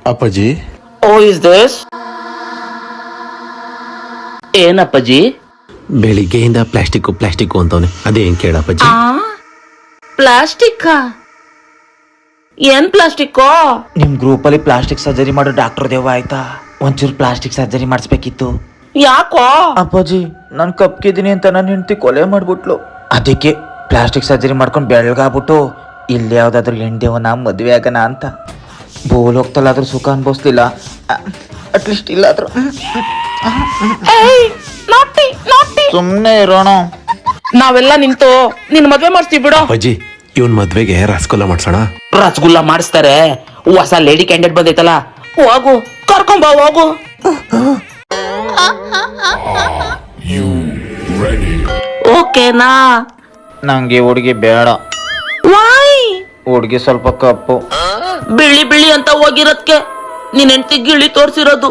ಅಪ್ಪಾಜಿ O is this ಏನಪ್ಪಾಜಿ? ಬೆಳಿಗ್ಗೆಯಿಂದ plastic ಅಂತವನೆ, ಅದೇನ್ ಕೇಳಪ್ಪಾಜಿ? ಪ್ಲಾಸ್ಟಿಕ್? ಏನ್ ಪ್ಲಾಸ್ಟಿಕ್? ನಿಮ್ ಗ್ರೂಪ್ ಅಲ್ಲಿ ಪ್ಲಾಸ್ಟಿಕ್ ಸರ್ಜರಿ ಮಾಡೋ ಡಾಕ್ಟರ್ ದೇವ ಆಯ್ತಾ? ಒಂಚೂರು ಪ್ಲಾಸ್ಟಿಕ್ ಸರ್ಜರಿ ಮಾಡಿಸ್ಬೇಕಿತ್ತು. ಯಾಕೋ? ಅಪ್ಪಾಜಿ ನಾನು ಕಪ್ಕಿದ್ದೀನಿ ಅಂತ ನನ್ನ ಹೆಂಡತಿ ಕೊಲೆ ಮಾಡ್ಬಿಟ್ಲು. ಅದಕ್ಕೆ ಪ್ಲಾಸ್ಟಿಕ್ ಸರ್ಜರಿ ಮಾಡ್ಕೊಂಡು ಬೆಳಗಾಗ್ಬಿಟ್ಟು ಇಲ್ಲಿ ಯಾವ್ದಾದ್ರು ಹೆಣ್ದೇವನ ಮದುವೆ ಆಗನ ಅಂತ. ಬೋಲೋಗ್ತಲ್ಲಾದ್ರೂ ಸುಖ ಅನ್ಭವಿಸ್ಲಿಲ್ಲ, ಅಟ್ಲೀಸ್ಟ್ ಇಲ್ಲಾದ್ರೂ ಸುಮ್ಮನೆ ಇರೋಣ. ನಾವೆಲ್ಲ ನಿಂತು ನಿನ್ ಮದ್ವೆ ಮಾಡ್ತೀವಿ ಬಿಡು. ಅಪ್ಪಾಜಿ ಇವನ್ ಮದ್ವೆಗೆ ರಸಗುಲ್ಲ ಮಾಡ್ಸೋಣ. ರಸಗುಲ್ಲ ಮಾಡಿಸ್ತಾರೆ. ಹೊಸ ಲೇಡಿ ಕ್ಯಾಂಡಿಡೇಟ್ ಬಂದೈತಲ್ಲ, ಹೋಗು ಕರ್ಕೊಂಬ ಹೋಗು. ಓಕೆನಾ? ನಂಗೆ ಹುಡುಗಿ ಬೇಡ. ವಾಯ್? ಹುಡುಗಿ ಸ್ವಲ್ಪ ಕಪ್ಪು ಬಿಳಿ ಬಿಳಿ ಅಂತ ಹೋಗಿರೋದ್ಕೆ ನಿನ್ ಹೆಂಡತಿ ಗಿಳಿ ತೋರ್ಸಿರೋದು.